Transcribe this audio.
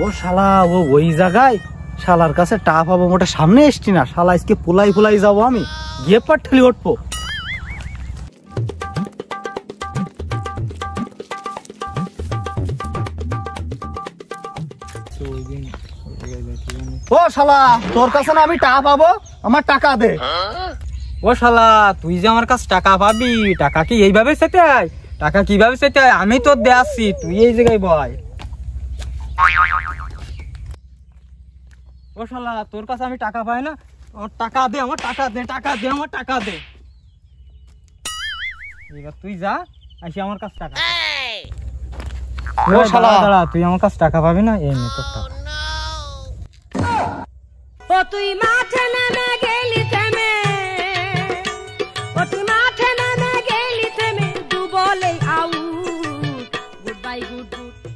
ও শালা, ও ওই জায়গায় শালার কাছে টা পাবো মোটা সামনে এসছি না, শালা আজকে ফুলাই ফুলাই যাবো আমি, গিয়ে পার ঠেলে উঠবো। ও শালা, তোর কাছে না আমি টা পাবো, আমার টাকা দে। ও শালা, তুই যে আমার কাছে টাকা পাবি, টাকা কি এইভাবে চেতে হয়? টাকা কিভাবে চেতে হয় আমি তোর দেয়াচ্ছি, তুই এই জায়গায় বয়। ও শালা, তোর কাছে আমি টাকা পাই না, আমার টাকা দে, আমার টাকা দে, টাকা দে, আমার টাকা দে। এবার তুই যা, আসি আমার কাছে টাকা। ও শালা, দাঁড়া, তুই আমার কাছে টাকা পাবি না, এই নে তোর টাকা। ও তুই মাঠে নেমে গেলি থেমে, ও তুই মাঠে নেমে গেলি থেমে, দু বলে out, good bye good good.